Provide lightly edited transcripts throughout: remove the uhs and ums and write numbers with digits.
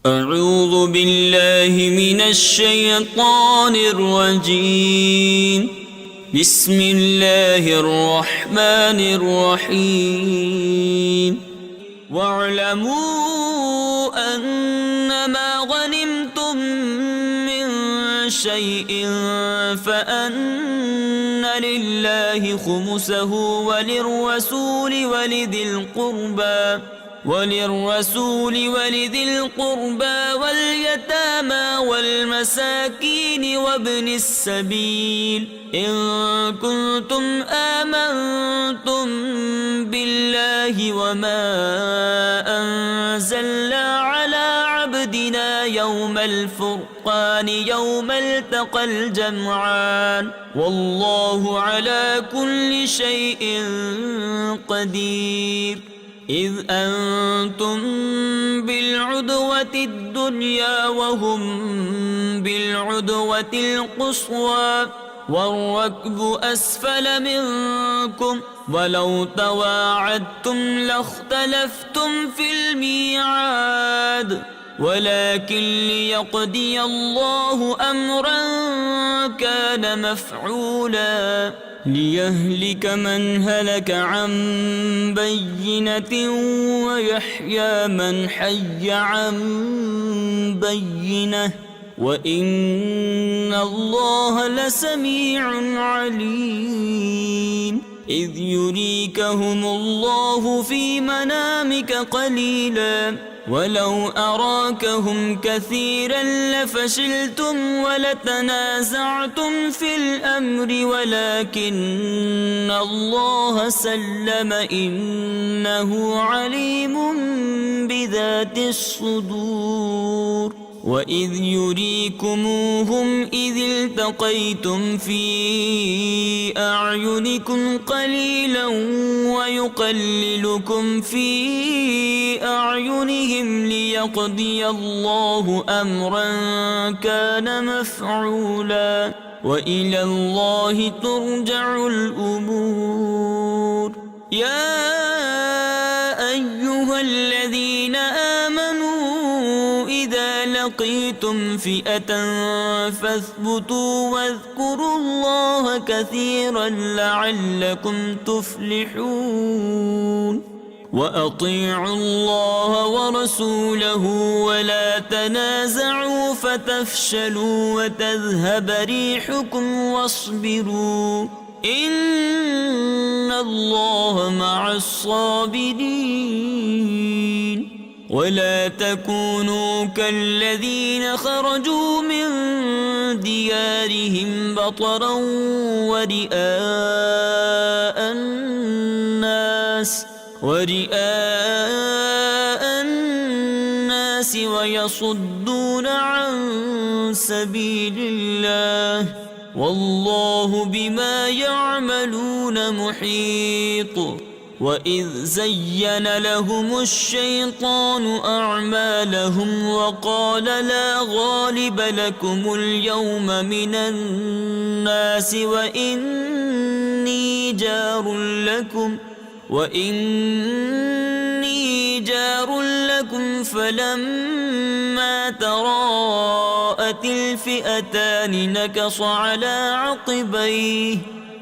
أعوذ بالله من الشيطان الرجيم. بسم الله الرحمن الرحيم. واعلموا أنما غنمتم من شيء فأن لله خمسه وللرسول ولذي القربى واليتامى والمساكين وابن السبيل إن كنتم آمنتم بالله وما أنزلنا على عبدنا يوم الفرقان يوم التقى الجمعان والله على كل شيء قدير. إذ أنتم بالعدوة الدنيا وهم بالعدوة القصوى والركب أسفل منكم ولو تواعدتم لاختلفتم في الميعاد ولكن ليقضي الله أمرا كان مفعولا ليهلك من هلك عن بينة ويحيى من حي عن بينة وإن الله لسميع عليم. إذ يريكهم الله في منامك قليلا ولو أراكهم كثيرا لفشلتم ولتنازعتم في الأمر ولكن الله سلم إنه عليم بذات الصدور. وإذ يريكموهم إذ التقيتم في أعينكم قليلا ويقللكم في أعينهم ليقضي الله أمرا كان مفعولا وإلى الله ترجع الأمور. يا أيها الذين آمنوا إذا لقيتم فئة فاثبتوا واذكروا الله كثيرا لعلكم تفلحون. وأطيعوا الله ورسوله ولا تنازعوا فتفشلوا وتذهب ريحكم واصبروا إن الله مع الصابرين. ولا تكونوا كالذين خرجوا من ديارهم بطرا ورئاء الناس ويصدون عن سبيل الله والله بما يعملون محيط. وإذ زين لهم الشيطان أعمالهم وقال لا غالب لكم اليوم من الناس وإني جار لكم فلما تراءت الفئتان نكص على عقبيه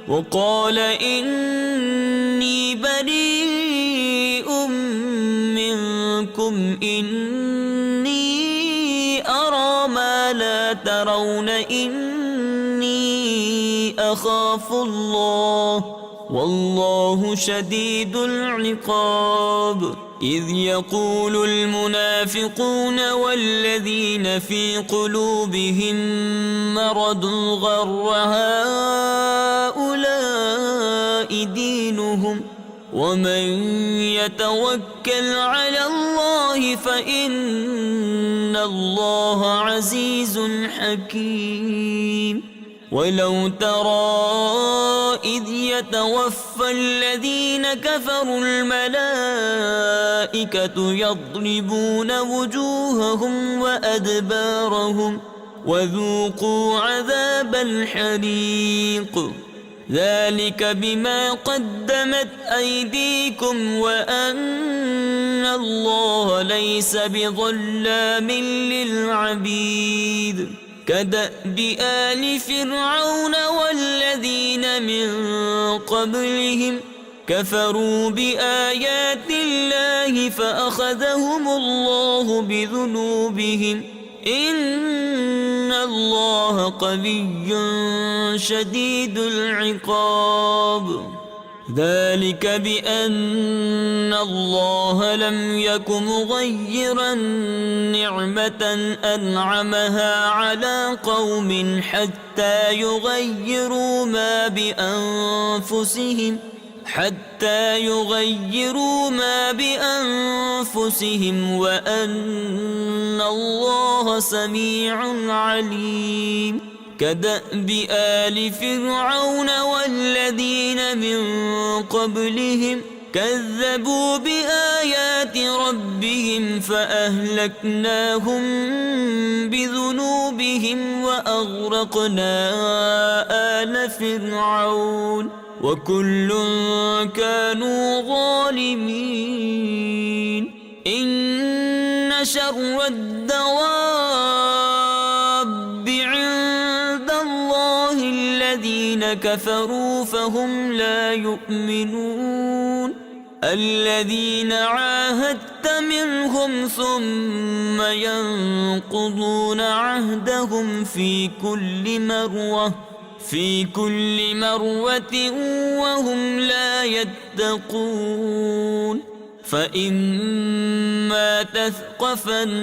وقال إني بريء منكم إني أرى ما لا ترون إني أخاف الله والله شديد العقاب. إذ يقول المنافقون والذين في قلوبهم مرض غر هؤلاء دينهم ومن يتوكل على الله فإن الله عزيز حكيم. ولو ترى إذ يتوفى الذين كفروا الملائكة يضربون وجوههم وأدبارهم وذوقوا عذاب الحريق. ذلك بما قدمت أيديكم وأن الله ليس بظلام للعبيد كدأب آل فرعون والذين من قبلهم كفروا بآيات الله فأخذهم الله بذنوبهم إن الله قوي شديد العقاب ذلك بأن الله لم يك مغيرا نعمة أنعمها على قوم حتى يغيروا ما بأنفسهم وأن الله سميع عليم كدأب آل فرعون والذين من قبلهم كذبوا بآيات ربهم فأهلكناهم بذنوبهم وأغرقنا آل فرعون وكل كانوا ظالمين إن شر الدواب عند الله الذين كفروا فهم لا يؤمنون الذين عاهدت منهم ثم ينقضون عهدهم في كل مرة وهم لا يتقون فإما تثقفنهم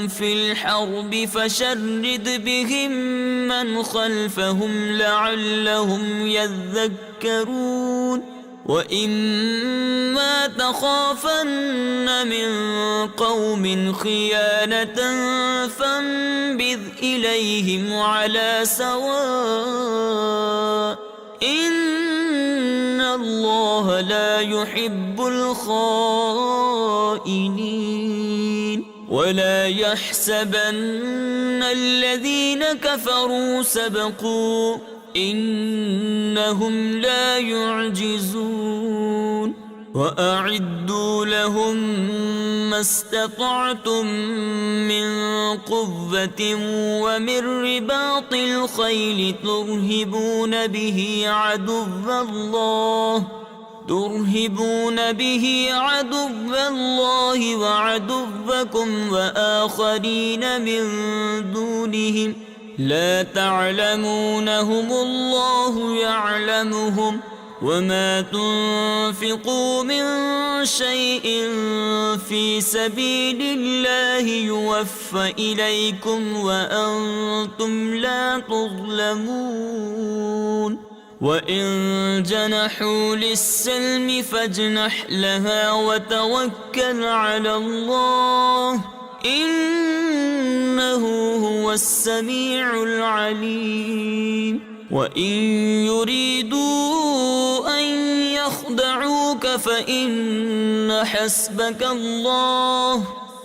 في الحرب فشرد بهم من خلفهم لعلهم يذكرون وإما تخافن من قوم خيانة فانبذ إليهم على سواء إن الله لا يحب الخائنين ولا يحسبن الذين كفروا سبقوا إنهم لا يعجزون وأعدوا لهم ما استطعتم من قوة ومن رباط الخيل ترهبون به عدو الله وعدوكم وآخرين من دونهم لا تعلمونهم الله يعلمهم وما تنفقوا من شيء في سبيل الله يوفى إليكم وأنتم لا تظلمون وإن جنحوا للسلم فاجنح لها وتوكل على الله إنه هو السميع العليم وإن يريدوا أن يخدعوك فإن حسبك الله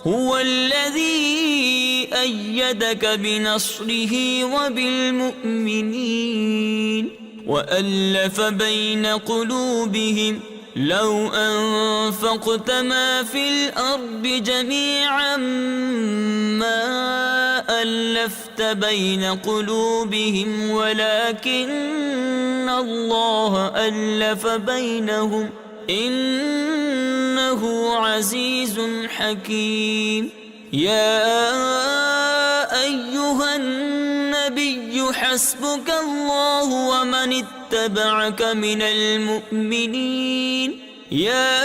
هو الذي أيدك بنصره وبالمؤمنين وألف بين قلوبهم لو أنفقت ما في الأرض جميعا ما ألفت بين قلوبهم ولكن الله ألف بينهم إنه عزيز حكيم يا أيها النبي حسبك الله ومن اتبعك من المؤمنين يا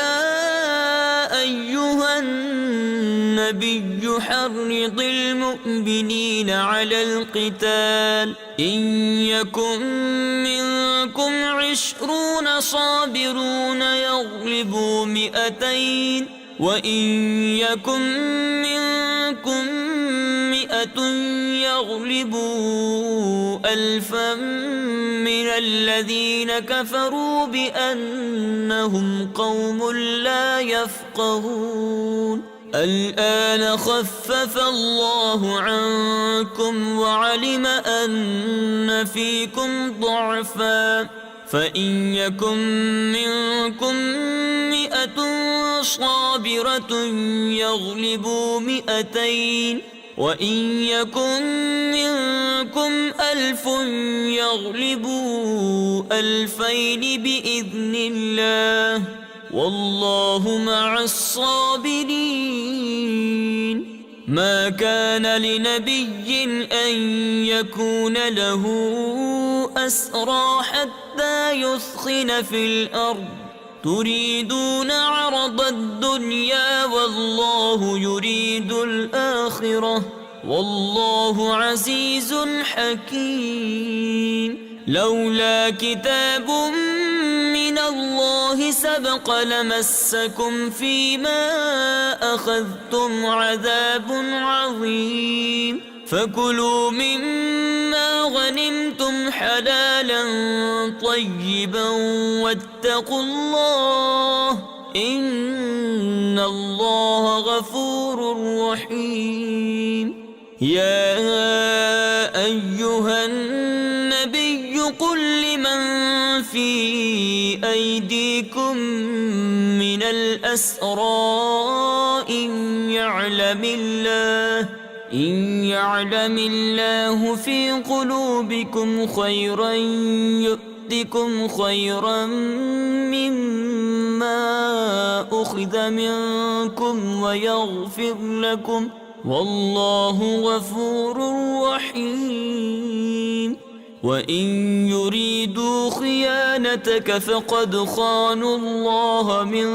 أيها النبي حرض المؤمنين على القتال إن يكن منكم 20 صابرون يغلبوا 200 وإن يكن منكم 100 يغلبوا 1000 من الذين كفروا بأنهم قوم لا يفقهون الآن خفف الله عنكم وعلم أن فيكم ضعفا فإن يكن منكم 100 صابرة يغلبوا 200 وإن يكن منكم 1000 يغلبوا 2000 بإذن الله والله مع الصابرين. ما كان لنبي أن يكون له أسرى حتى يثخن في الأرض تريدون عرض الدنيا والله يريد الآخرة والله عزيز حكيم. لولا كتاب من الله سبق لمسكم فيما أخذتم عذاب عظيم فكلوا مما غنمتم حلالا طيبا واتقوا الله إن الله غفور رحيم. يا أيها النبي قل لمن في أيديكم من الأسرى إن يعلم الله في قلوبكم خيرا يؤتكم خيرا مما أخذ منكم ويغفر لكم والله غفور رحيم. وإن يريدوا خيانتك فقد خانوا الله من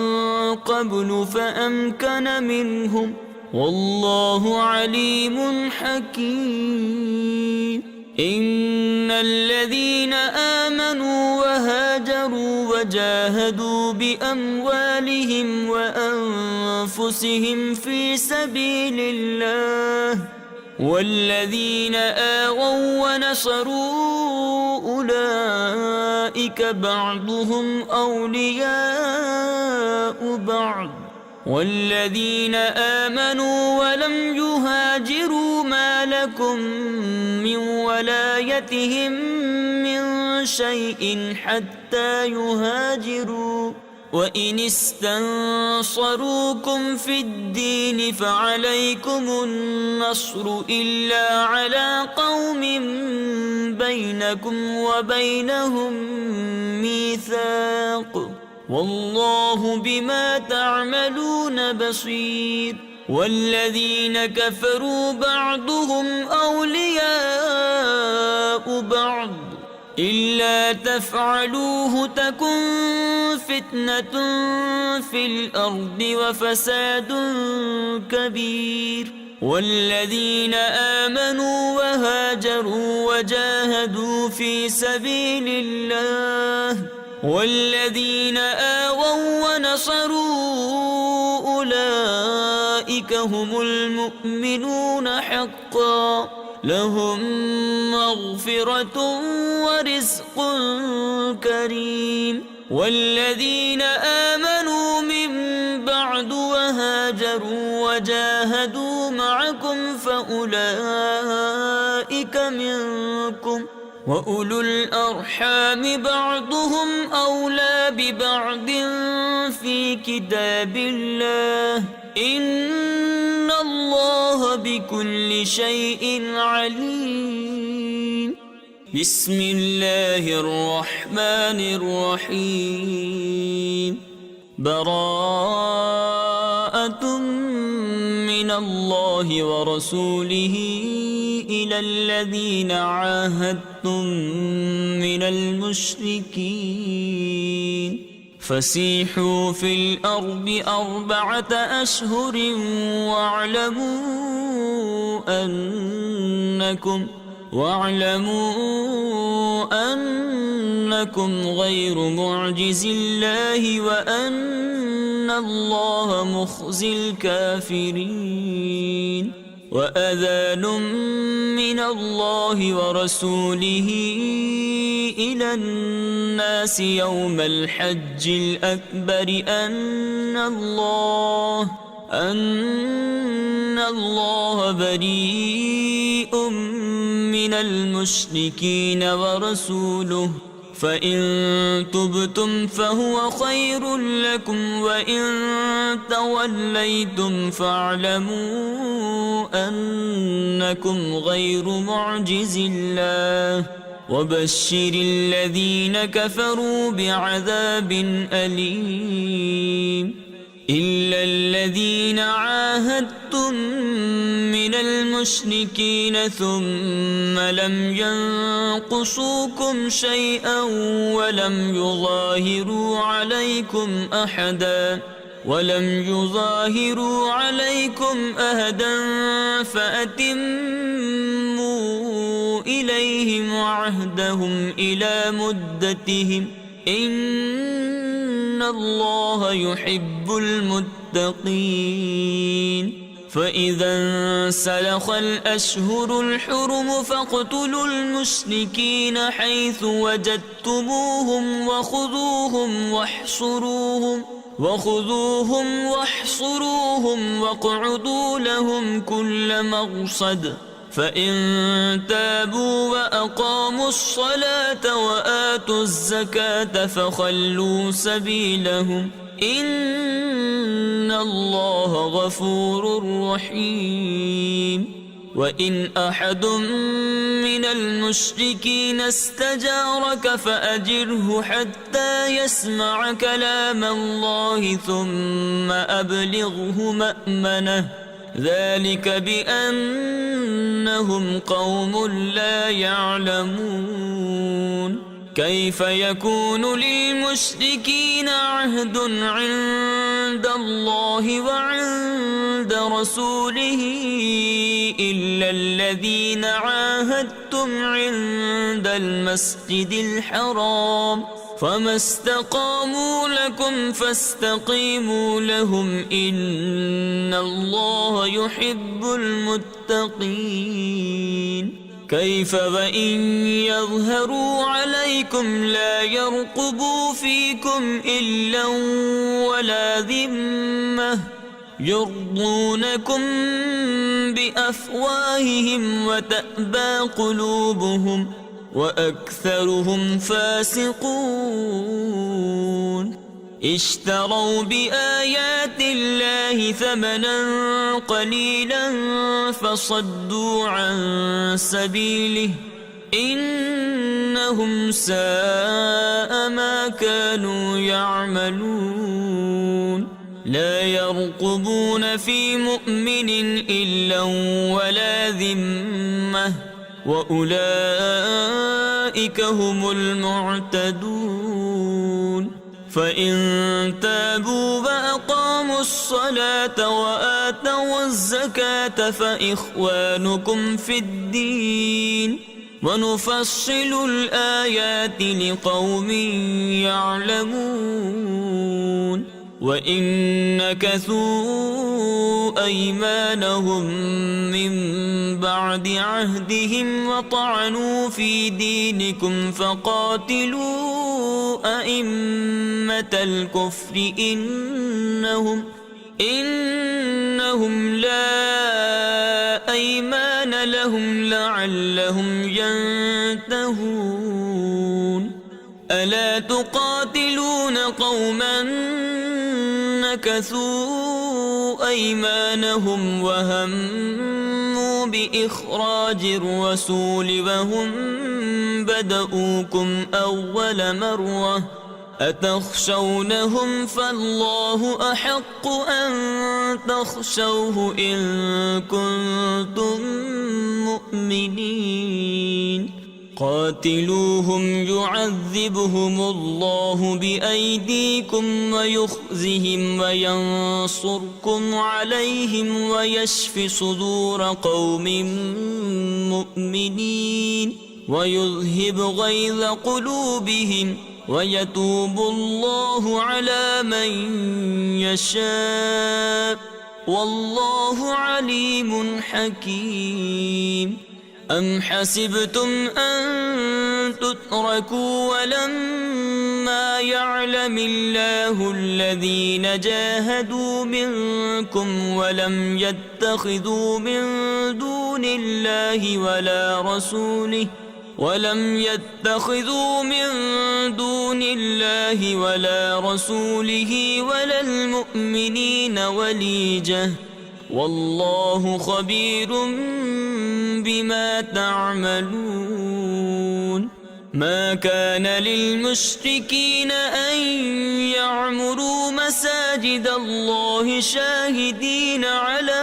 قبل فأمكن منهم والله عليم حكيم. إن الذين آمنوا وهاجروا وجاهدوا بأموالهم وأنفسهم في سبيل الله والذين آووا ونصروا أولئك بعضهم أولياء بعض والذين آمنوا ولم يهاجروا ما لكم من ولايتهم من شيء حتى يهاجروا وإن استنصروكم في الدين فعليكم النصر إلا على قوم بينكم وبينهم ميثاق والله بما تعملون بصير. والذين كفروا بعضهم أولياء بعض إلا تفعلوه تكن فتنة في الأرض وفساد كبير. والذين آمنوا وهاجروا وجاهدوا في سبيل الله والذين آووا ونصروا أولئك هم المؤمنون حقا لهم مغفرة ورزق كريم. والذين آمنوا من بعد وهاجروا وجاهدوا معكم فأولئك منكم وأولو الأرحام بعضهم أولى ببعض في كتاب الله إن الله بكل شيء عليم. بسم الله الرحمن الرحيم. براءة من الله ورسوله إلى الذين عاهدتم من المشركين فسيحوا في الأرض 4 أشهر واعلموا أنكم غير معجز الله وأن الله مخزي الكافرين. وأذان من الله ورسوله إلى الناس يوم الحج الأكبر أن الله بريء من المشركين ورسوله فإن تبتم فهو خير لكم وإن توليتم فاعلموا أنكم غير معجز الله وبشر الذين كفروا بعذاب أليم إلا الذين عاهدتم من المشركين ثم لم ينقصوكم شيئا ولم يظاهروا عليكم أحدا فأتموا إليهم عهدهم إلى مدتهم إن الله يحب المتقين فإذا انسلخ الأشهر الحرم فاقتلوا المشركين حيث وجدتموهم وخذوهم واحصروهم واقعدوا لهم كل مرصد فإن تابوا وأقاموا الصلاة وآتوا الزكاة فخلوا سبيلهم إن الله غفور رحيم وإن أحد من المشركين استجارك فأجره حتى يسمع كلام الله ثم أبلغه مأمنه ذلك بأنهم قوم لا يعلمون كيف يكون للمشركين عهد عند الله وعند رسوله إلا الذين عاهدتم عند المسجد الحرام فما استقاموا لكم فاستقيموا لهم إن الله يحب المتقين كيف وإن يظهروا عليكم لا يرقبوا فيكم إلا ولا ذمة يرضونكم بأفواههم وتأبى قلوبهم وأكثرهم فاسقون اشتروا بآيات الله ثمنا قليلا فصدوا عن سبيله إنهم ساء ما كانوا يعملون لا يرقبون في مؤمن إلا ولا ذمة وأولئك هم المعتدون فإن تابوا وأقاموا الصلاة وآتوا الزكاة فإخوانكم في الدين ونفصل الآيات لقوم يعلمون وإن نكثوا أيمانهم من بعد عهدهم وطعنوا في دينكم فقاتلوا أئمة الكفر إنهم لا أيمان لهم لعلهم ينتهون ألا تقاتلون قوما نكثوا أيمانهم وهموا بإخراج الرسول وهم بدؤوكم أول مرة أتخشونهم فالله أحق أن تخشوه إن كنتم مؤمنين قاتلوهم يعذبهم الله بأيديكم ويخزهم وينصركم عليهم ويشف صدور قوم مؤمنين ويذهب غيظ قلوبهم ويتوب الله على من يشاء والله عليم حكيم أم حسبتم أن تتركوا ولما ما يعلم الله الذين جاهدوا منكم ولم يتخذوا من دون الله ولا رسوله ولا المؤمنين وليجة والله خبير بما تعملون ما كان للمشركين أن يعمروا مساجد الله شاهدين على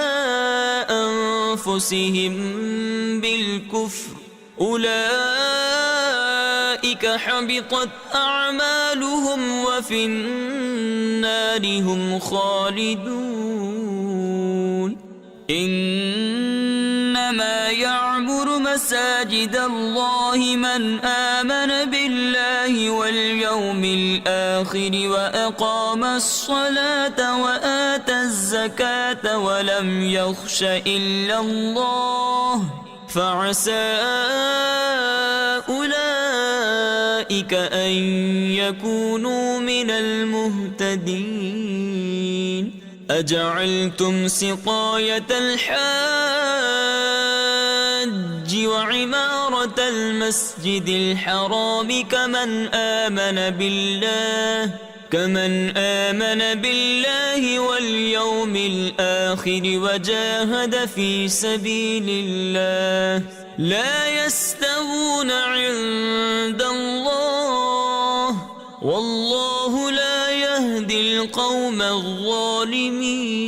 أنفسهم بالكفر أولئك حبطت أعمالهم وفي النار هم خالدون إنما يعمر مساجد الله من آمن بالله واليوم الآخر وأقام الصلاة وآتى الزكاة ولم يخش إلا الله فعسى أولئك أن يكونوا من المهتدين أجعلتم سقاية الحاج وعمارة المسجد الحرام كمن آمن بالله واليوم الآخر وجاهد في سبيل الله لا يستوون عند الله والله لا يهدي القوم الظالمين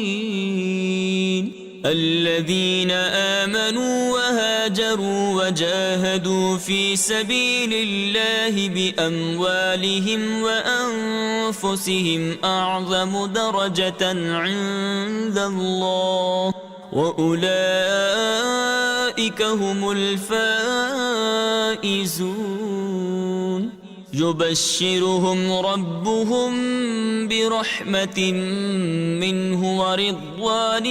الذين آمنوا وهاجروا وجاهدوا في سبيل الله بأموالهم وأنفسهم أعظم درجة عند الله وأولئك هم الفائزون يبشرهم ربهم برحمة منه ورضوان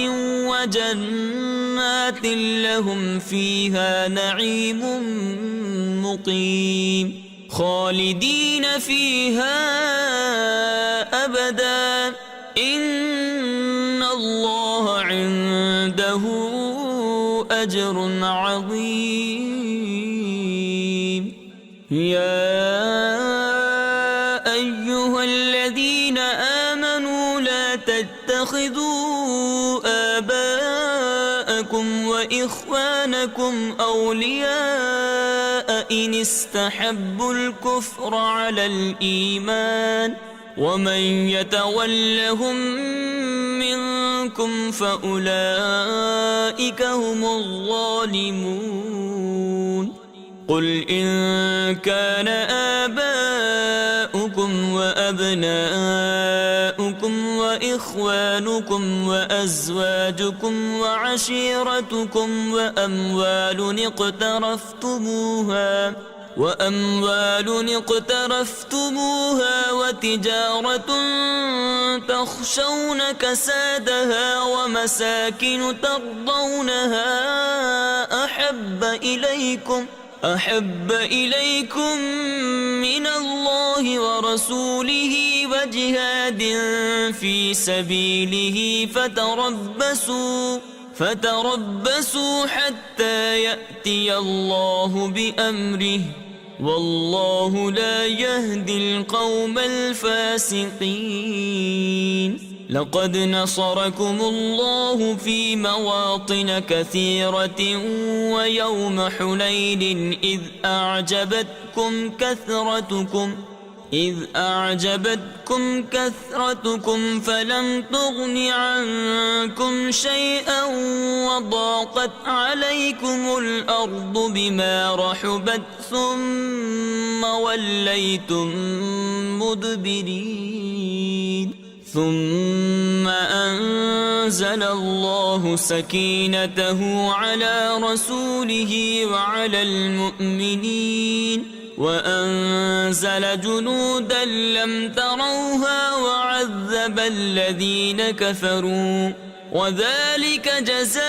وجنات لهم فيها نعيم مقيم خالدين فيها أبدا إن الله عنده أجر عظيم يا أيها الذين آمنوا لا تتخذوا آباءكم وإخوانكم أولياء إن استحبوا الكفر على الإيمان ومن يتولهم منكم فأولئك هم الظالمون قل إن كان آباؤكم وأبناؤكم وإخوانكم وأزواجكم وعشيرتكم وأموال اقترفتموها وتجارة تخشون كسادها ومساكن ترضونها أحب إليكم من الله ورسوله وجهاد في سبيله فتربصوا حتى يأتي الله بأمره والله لا يهدي القوم الفاسقين لقد نصركم الله في مواطن كثيرة ويوم حنين إذ أعجبتكم كثرتكم فلم تغن عنكم شيئا وضاقت عليكم الأرض بما رحبت ثم وليتم مدبرين ثم أنزل الله سكينته على رسوله وعلى المؤمنين وأنزل جنودا لم تروها وعذب الذين كفروا وذلك جزاء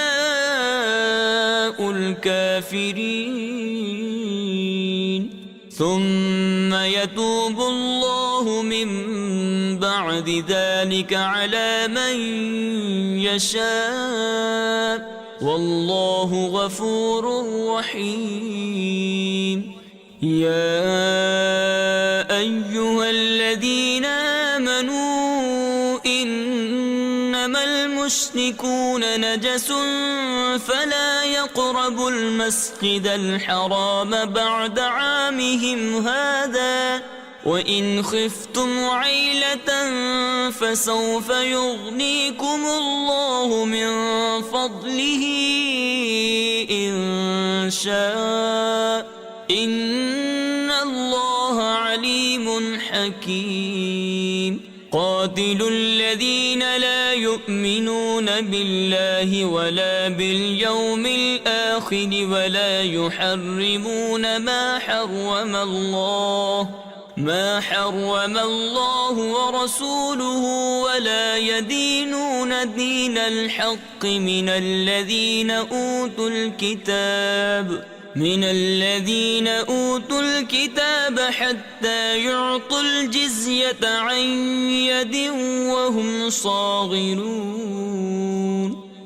الكافرين ثم يتوب الله بعد ذلك على من يشاء والله غفور رحيم. يا أيها الذين آمنوا إنما المشركون نجس فلا يقربوا المسجد الحرام بعد عامهم هذا وإن خفتم عيلة فسوف يغنيكم الله من فضله إن شاء إن الله عليم حكيم. قاتلوا الذين لا يؤمنون بالله ولا باليوم الآخر ولا يحرمون ما حرم الله ورسوله ولا يدينون دين الحق من الذين أوتوا الكتاب حتى يعطوا الجزية عن يد وهم صاغرون.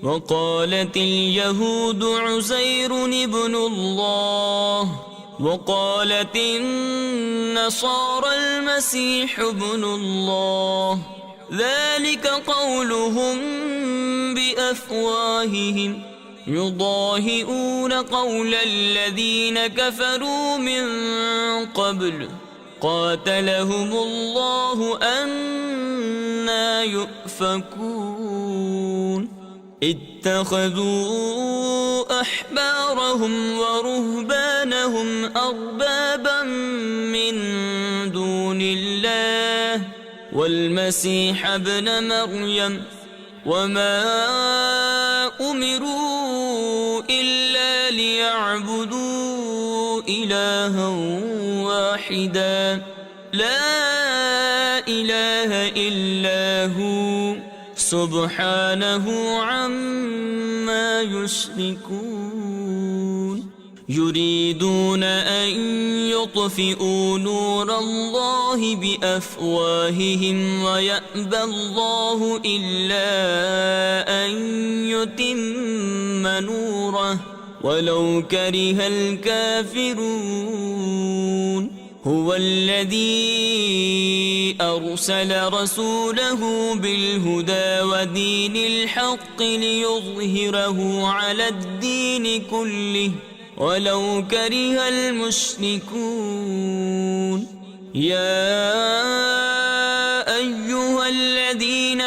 وقالت اليهود عزير ابن الله وقالت النصارى المسيح ابن الله ذلك قولهم بأفواههم يضاهئون قول الذين كفروا من قبل قاتلهم الله أنى يؤفكون. اتخذوا أحبارهم ورهبانهم أربابا من دون الله والمسيح ابن مريم وما أمروا إلا ليعبدوا إلها واحدا لا إله إلا هو سبحانه عما يشركون. يريدون أن يطفئوا نور الله بأفواههم ويأبى الله إلا أن يتم نوره ولو كره الكافرون. هو الذي أرسل رسوله بالهدى ودين الحق ليظهره على الدين كله ولو كره المشركون. يا أيها الذين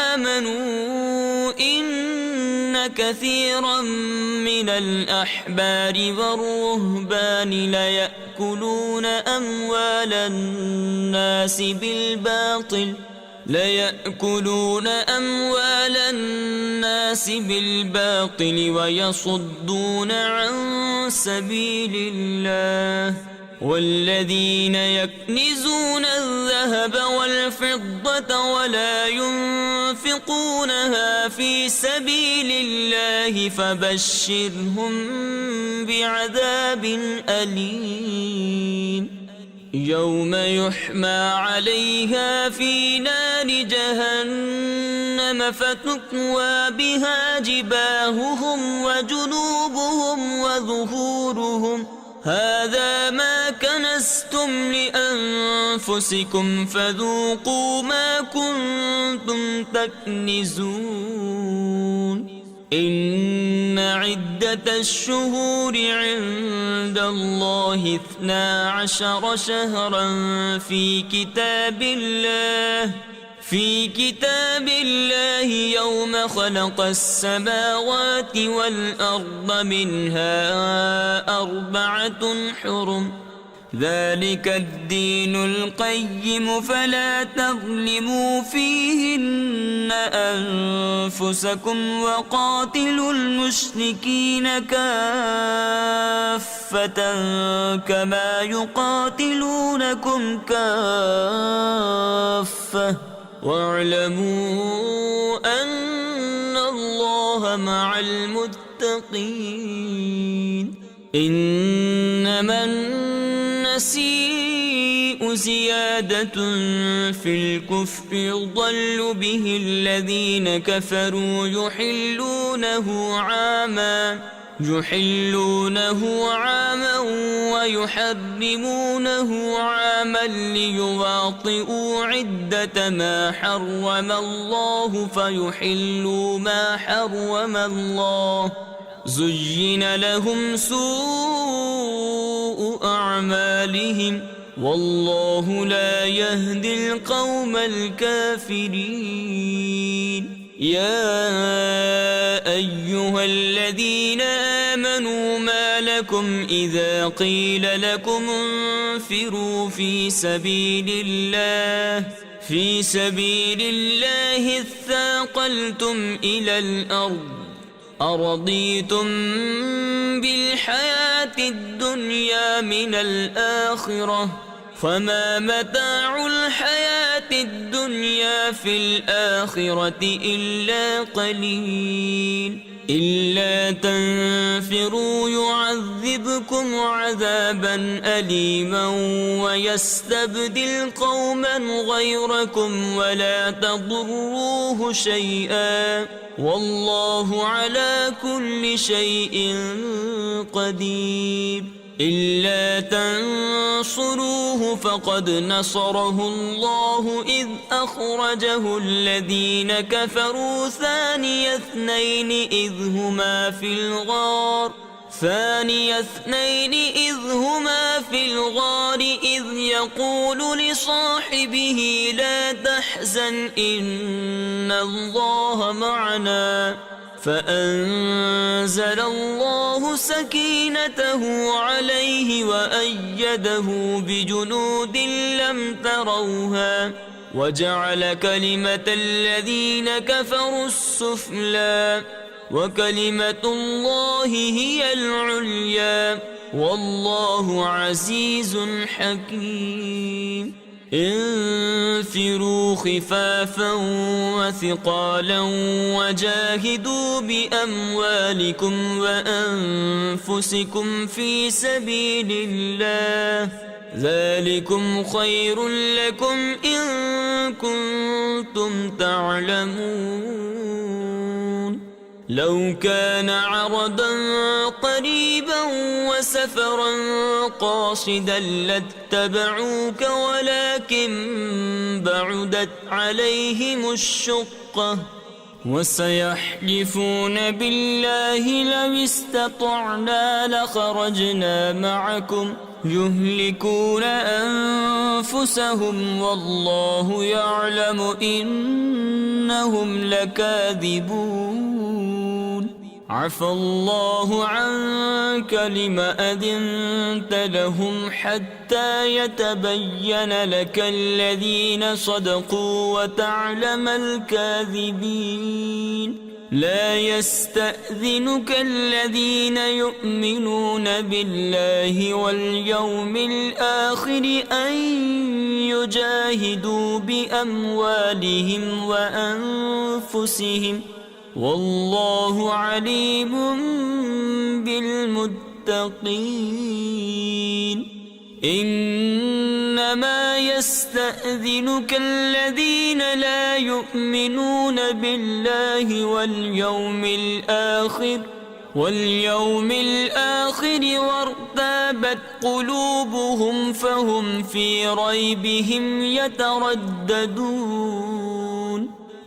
آمنوا إن كثيرا من الأحبار والرهبان ليأكلون أموال الناس بالباطل ويصدون عن سبيل الله. والذين يكنزون الذهب والفضة ولا ينفقونها في سبيل الله فبشرهم بعذاب أليم. يوم يحمى عليها في نار جهنم فتكوى بها جباههم وجنوبهم وظهورهم هذا ما كنزتم لأنفسكم فذوقوا ما كنتم تكنزون. إن عدة الشهور عند الله 12 شهرا في كتاب الله يوم خلق السماوات والأرض منها 4 حرم ذلك الدين القيم فلا تظلموا فيهن أنفسكم وقاتلوا المشركين كافة كما يقاتلونكم كافة واعلموا أن الله مع المتقين. إنما النسيء زيادة في الكفر يضل به الذين كفروا يحلونه عاما ويحرمونه عاما ليواطئوا عدة ما حرم الله فيحلوا ما حرم الله. زين لهم سوء أعمالهم والله لا يهدي القوم الكافرين. يا أيها الذين آمنوا ما لكم إذا قيل لكم انفروا في سبيل الله اثاقلتم إلى الأرض أرضيتم بالحياة الدنيا من الآخرة فما متاع الحياة الدنيا في الآخرة إلا قليل. إلا تنفروا يعذبكم عذابا أليما ويستبدل قوما غيركم ولا تضروه شيئا والله على كل شيء قدير. إلا تنصروه فقد نصره الله إذ أخرجه الذين كفروا ثاني اثنين إذ هما في الغار إذ يقول لصاحبه لا تحزن إن الله معنا فأنزل الله سكينته عليه وأيده بجنود لم تروها وجعل كلمة الذين كفروا السفلى وكلمة الله هي العليا والله عزيز حكيم. انفروا خفافا وثقالا وجاهدوا بأموالكم وأنفسكم في سبيل الله ذلكم خير لكم إن كنتم تعلمون. لو كان عرضا قريبا وسفرا قاصدا لاتبعوك ولكن بعدت عليهم الشقة وسيحلفون بالله لو استطعنا لخرجنا معكم يهلكون أنفسهم والله يعلم إنهم لكاذبون. عفى الله عنك لم أذنت لهم حتى يتبين لك الذين صدقوا وتعلم الكاذبين. لا يستأذنك الذين يؤمنون بالله واليوم الآخر أن يجاهدوا بأموالهم وأنفسهم والله عليم بالمتقين. إنما يستأذنك الذين لا يؤمنون بالله واليوم الآخر وارتابت قلوبهم فهم في ريبهم يترددون.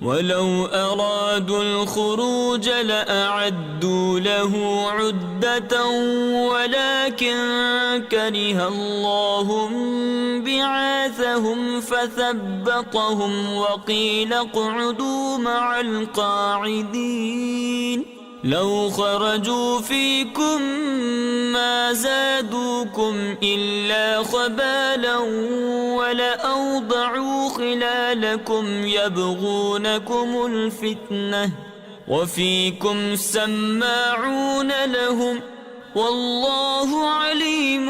ولو أرادوا الخروج لأعدوا له عدة ولكن كره الله بعاثهم فثبطهم وقيل اقعدوا مع القاعدين. لو خرجوا فيكم ما زادوكم إلا خبالا ولأوضعوا خلالكم يبغونكم الفتنة وفيكم سماعون لهم والله عليم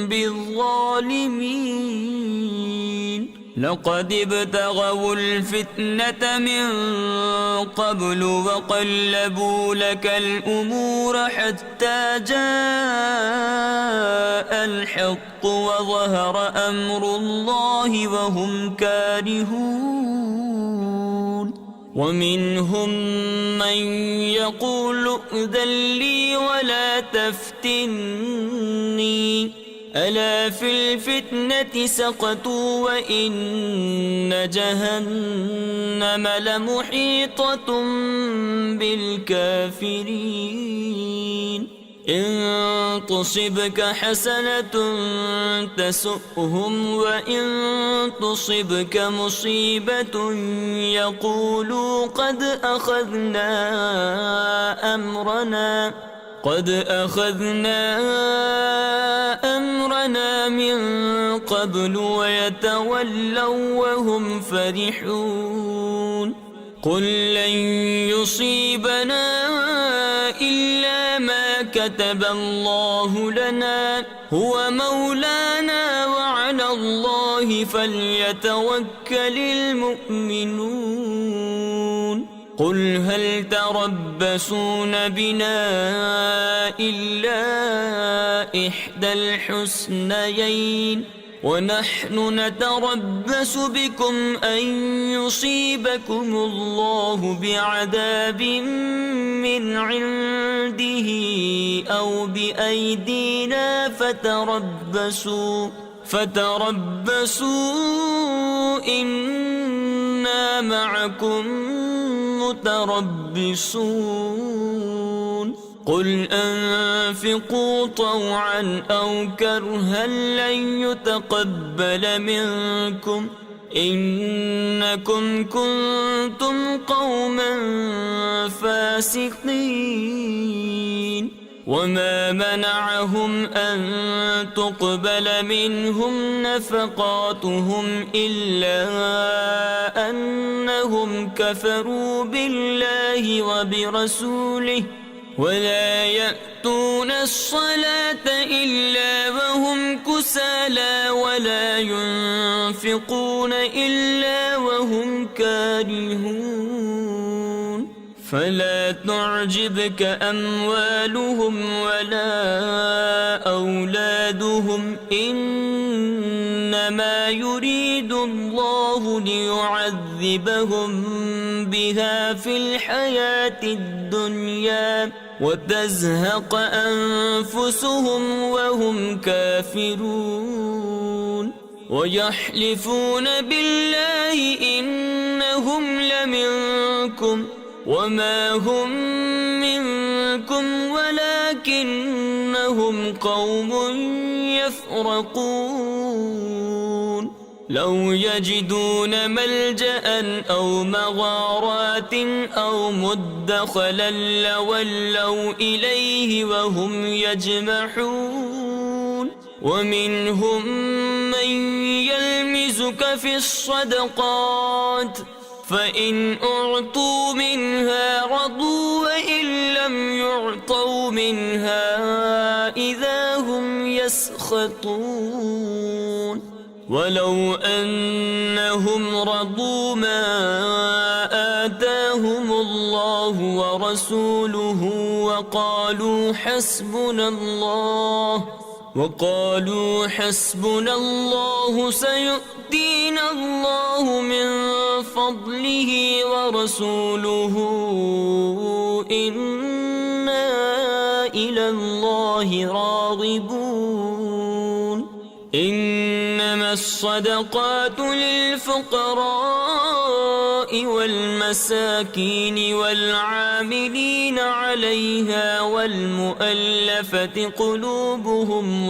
بالظالمين. لقد ابتغوا الفتنة من قبل وقلبوا لك الأمور حتى جاء الحق وظهر أمر الله وهم كارهون ومنهم من يقول ائذن لي ولا تفتني ألا في الفتنة سقطوا وإن جهنم لمحيطة بالكافرين إن تصبك حسنة تسؤهم وإن تصبك مصيبة يقولوا قد أخذنا أمرنا من قبل ويتولوا وهم فرحون قل لن يصيبنا إلا ما كتب الله لنا هو مولانا وعلى الله فليتوكل المؤمنون قل هل تربصون بنا إلا إحدى الحسنيين ونحن نتربص بكم أن يصيبكم الله بعذاب من عنده أو بأيدينا فتربصوا إنا معكم متربصون قل أنفقوا طوعا أو كرها لن يتقبل منكم إنكم كنتم قوما فاسقين وما منعهم أن تقبل منهم نفقاتهم إلا أنهم كفروا بالله وبرسوله ولا يأتون الصلاة إلا وهم كسالى ولا ينفقون إلا وهم كارهون فلا تعجبك أموالهم ولا أولادهم إنما يريد الله ليعذبهم بها في الحياة الدنيا وتزهق أنفسهم وهم كافرون ويحلفون بالله إنهم لمنكم وما هم منكم ولكنهم قوم يفرقون لو يجدون ملجأ أو مغارات أو مدخلا لولوا إليه وهم يجمحون ومنهم من يلمزك في الصدقات فإن أعطوا منها رضوا وإن لم يعطوا منها إذا هم يسخطون ولو أنهم رضوا ما آتاهم الله ورسوله وقالوا حسبنا الله سيؤتينا الله من فضله ورسوله إنا إلى الله راغبون إنما الصدقات للفقراء والمساكين والعاملين عليها والمؤلفة قلوبهم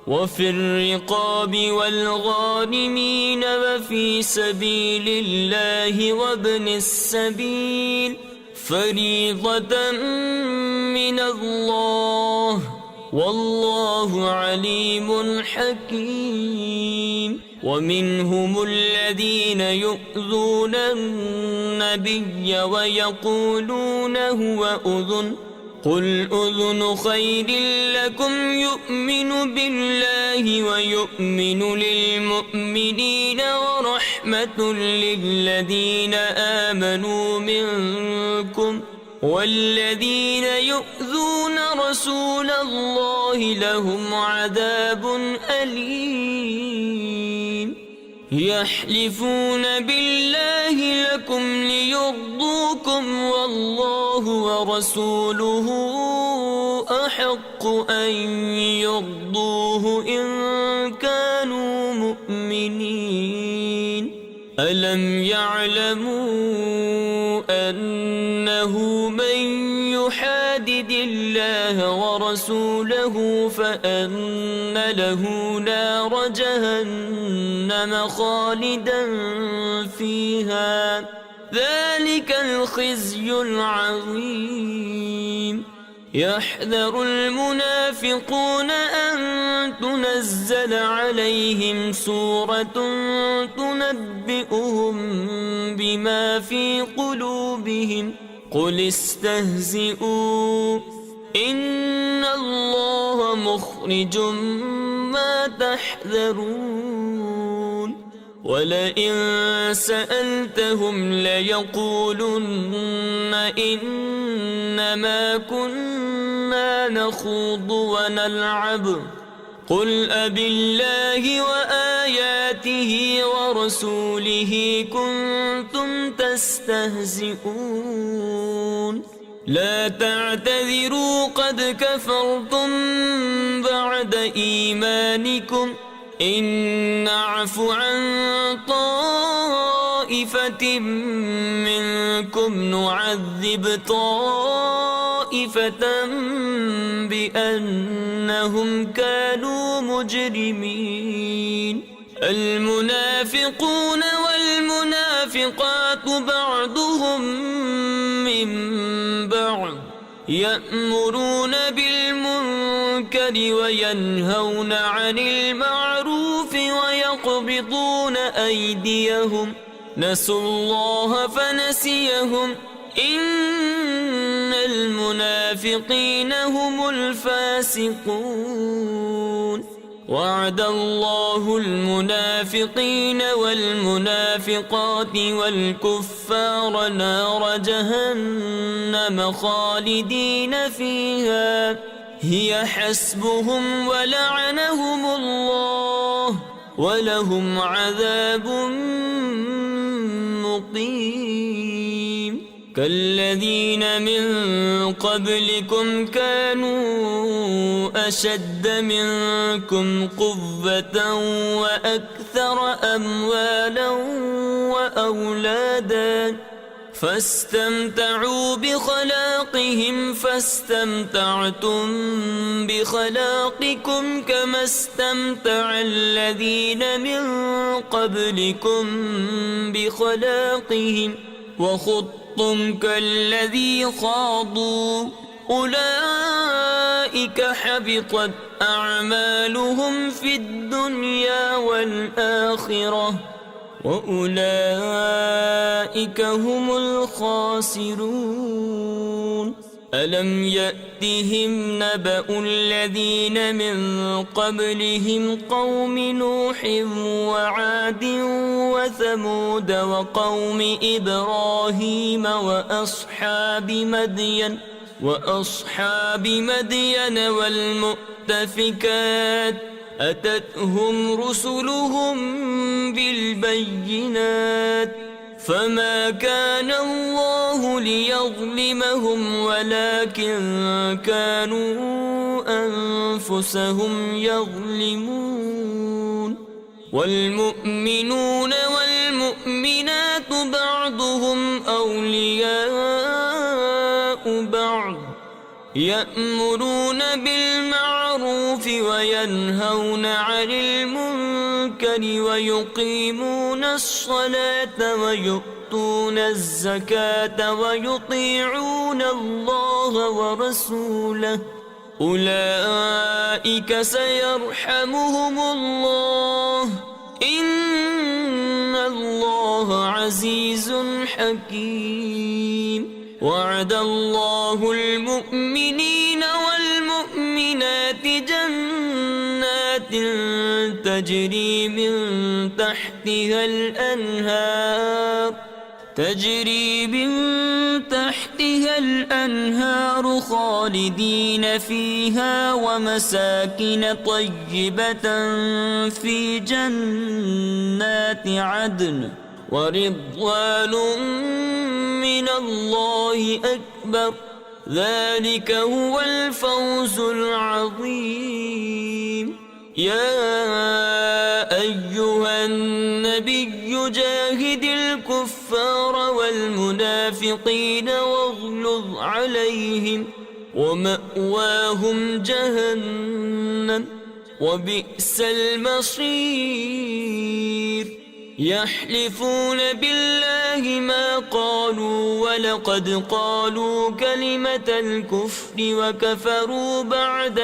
وفي الرقاب والغانمين وفي سبيل الله وابن السبيل فريضة من الله والله عليم حكيم ومنهم الذين يؤذون النبي ويقولون هو أذن قل أذن خير لكم يؤمن بالله ويؤمن للمؤمنين ورحمة للذين آمنوا منكم والذين يؤذون رسول الله لهم عذاب أليم يحلفون بالله لكم ليرضوكم والله ورسوله أحق أن يرضوه إن كانوا مؤمنين ألم يعلموا أنه من يحادد الله ورسوله فأن له نار جهنم خالدا فيها ذلك الخزي العظيم يحذر المنافقون أن تنزل عليهم سورة تنبئهم بما في قلوبهم قل استهزئوا إن الله مخرج ما تحذرون ولئن سألتهم ليقولن إنما كنا نخوض ونلعب قل أبالله وآياته ورسوله كنتم تستهزئون لا تعتذروا قد كفرتم بعد إيمانكم إن نعف عن طائفة منكم نعذب طائفة بأنهم كانوا مجرمين المنافقون والمنافقات بعضهم من بعض يأمرون بالمنكر وينهون عن المعروف ويقبضون أيديهم نسوا الله فنسيهم إن المنافقين هم الفاسقون وعد الله المنافقين والمنافقات والكفار نار جهنم خالدين فيها هي حسبهم ولعنهم الله ولهم عذاب مقيم كالذين من قبلكم كانوا أشد منكم قوة وأكثر أموالا وأولادا فاستمتعوا بخلاقهم فاستمتعتم بخلاقكم كما استمتع الذين من قبلكم بخلاقهم وخضتم كالذي خاضوا أولئك حبطت أعمالهم في الدنيا والآخرة وأولئك هم الخاسرون ألم يأتهم نبأ الذين من قبلهم قوم نوح وعاد وثمود وقوم إبراهيم وأصحاب مدين والمؤتفكات أتتهم رسلهم بالبينات فما كان الله ليظلمهم ولكن كانوا أنفسهم يظلمون والمؤمنون والمؤمنات بعضهم أولياء بعض يأمرون بالمعروف وينهون عن المنكر ويقيمون الصلاة ويؤتون الزكاة ويطيعون الله ورسوله أولئك سيرحمهم الله إن الله عزيز حكيم وعد الله المؤمنين والمؤمنات جنات تجري من تحتها الأنهار خالدين فيها ومساكن طيبة في جنات عدن ورضوان من الله أكبر ذلك هو الفوز العظيم. يا أيها النبي جاهد الكفار والمنافقين واغلظ عليهم ومأواهم جهنم وبئس المصير. يحلفون بالله ما قالوا ولقد قالوا كلمة الكفر وكفروا بعد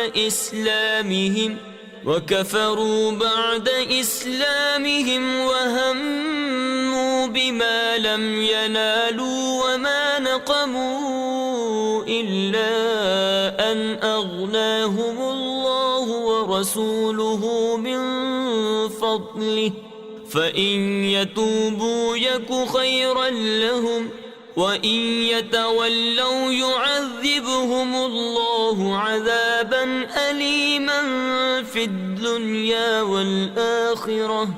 إسلامهم وهموا بما لم ينالوا وما نقموا إلا أن أغناهم الله ورسوله من فضله فإن يتوبوا يك خيرا لهم وإن يتولوا يعذبهم الله عذابا أليما في الدنيا والآخرة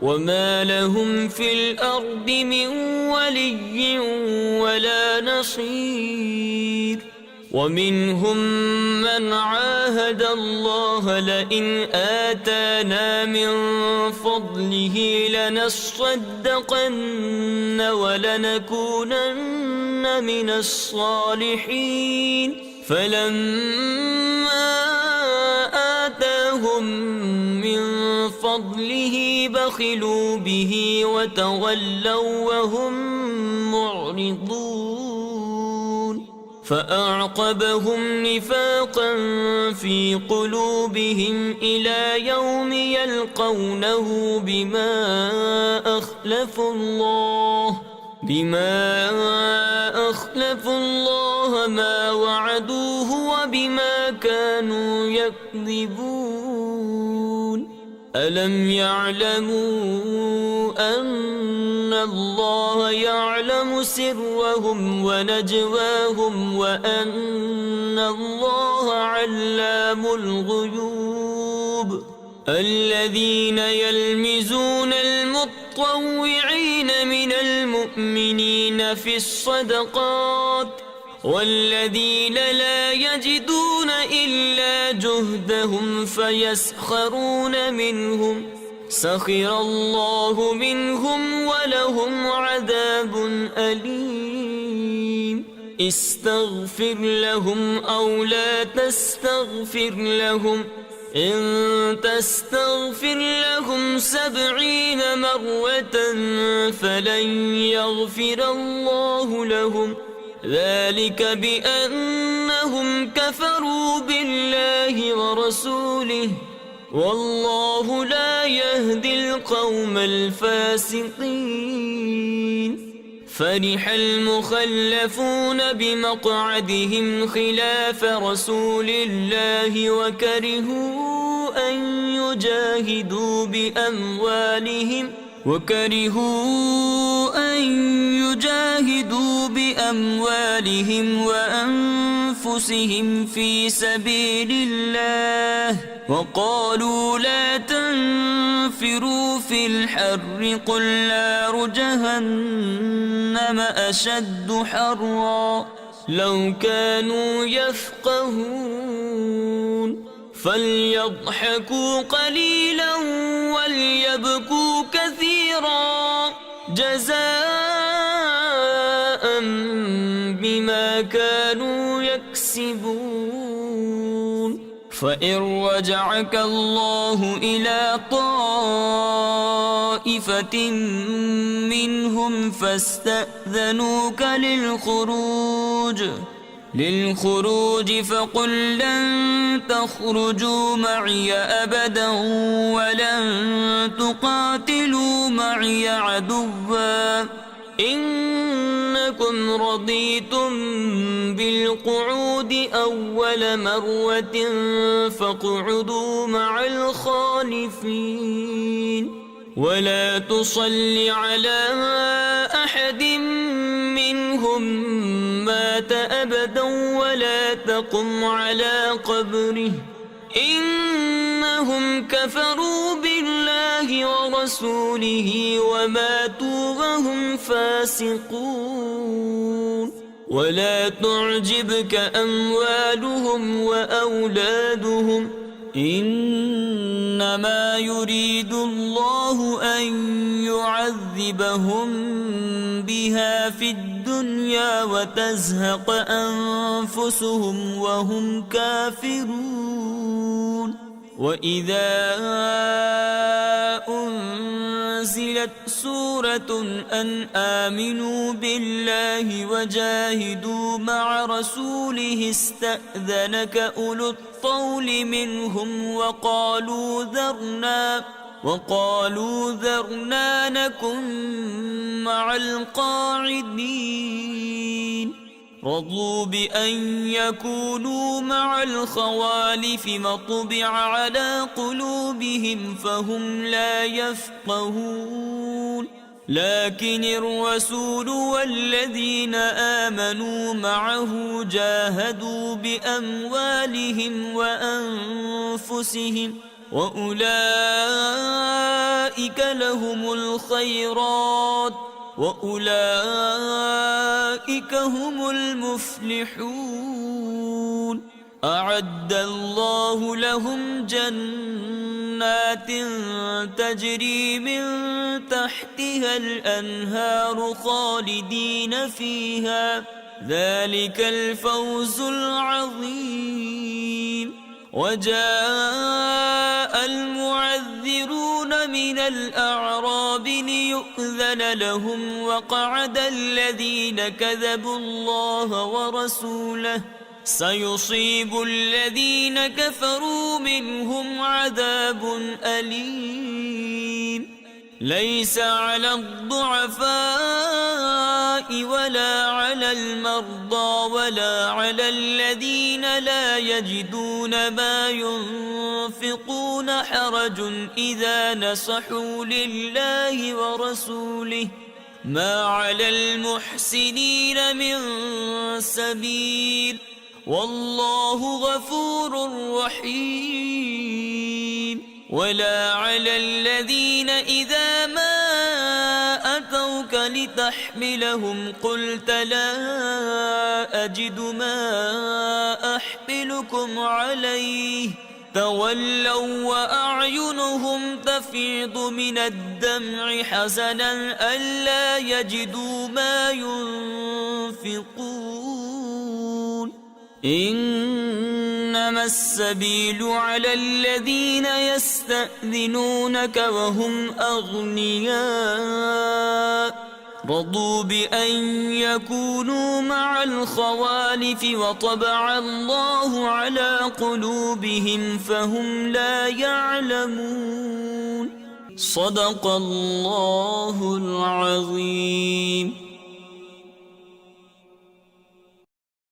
وما لهم في الأرض من ولي ولا نصير. ومنهم من عاهد الله لئن آتانا من فضله لنصدقن ولنكونن من الصالحين فلما آتاهم من فضله بخلوا به وتولوا وهم معرضون. فأعقبهم نفاقا في قلوبهم إلى يوم يلقونه بما أخلفوا الله ما وعدوه وبما كانوا يكذبون. ألم يعلموا أن الله يعلم سرهم ونجواهم وأن الله علام الغيوب. الذين يلمزون المطوعين من المؤمنين في الصدقات والذين لا يجدون إلا جهدهم فيسخرون منهم سخر الله منهم ولهم عذاب أليم. استغفر لهم أو لا تستغفر لهم إن تستغفر لهم 70 مرة فلن يغفر الله لهم ذلك بأنهم كفروا بالله ورسوله والله لا يهدي القوم الفاسقين. فرح المخلفون بمقعدهم خلاف رسول الله وكرهوا أن يجاهدوا بأموالهم وأنفسهم في سبيل الله وقالوا لا تنفروا في الحر قل نار جهنم أشد حرا لو كانوا يفقهون. فليضحكوا قليلا وليبكوا كثيرا جزاء بما كانوا يكسبون. فإن رجعك الله إلى طائفة منهم فاستأذنوك للخروج فقل لن تخرجوا معي أبدا ولن تقاتلوا معي عدوا إنكم أنكم رضيتم بالقعود أول مرة فاقعدوا مع الخالفين ولا تصل على أحد منهم مات أبدا ولا تقم على قبره إنهم كفروا بالله ورسوله وماتوا وهم فاسقون ولا تعجبك أموالهم وأولادهم إنما يريد الله أن يعذبهم بها في الدنيا وتزهق أنفسهم وهم كافرون وإذا أنزلت سورة أن آمنوا بالله وجاهدوا مع رسوله استأذنك أولو الطول منهم وقالوا ذرنا نكن مع القاعدين رضوا بأن يكونوا مع الخوالف مطبع على قلوبهم فهم لا يفقهون لكن الرسول والذين آمنوا معه جاهدوا بأموالهم وأنفسهم وأولئك لهم الخيرات وأولئك هم المفلحون أعد الله لهم جنات تجري من تحتها الأنهار خالدين فيها ذلك الفوز العظيم وجاء المعذرون من الأعراب ليؤذن لهم وقعد الذين كذبوا الله ورسوله سيصيب الذين كفروا منهم عذاب أليم ليس على الضعفاء ولا على المرضى ولا على الذين لا يجدون ما ينفقون حرج إذا نصحوا لله ورسوله ما على المحسنين من سبيل والله غفور رحيم ولا على الذين إذا ما أتوك لتحملهم قلت لا أجد ما أحملكم عليه تولوا وأعينهم تفيض من الدمع حزنا ألا يجدوا ما ينفقون إنما السبيل على الذين يستأذنونك وهم أغنياء رضوا بأن يكونوا مع الخوالف وطبع الله على قلوبهم فهم لا يعلمون صدق الله العظيم.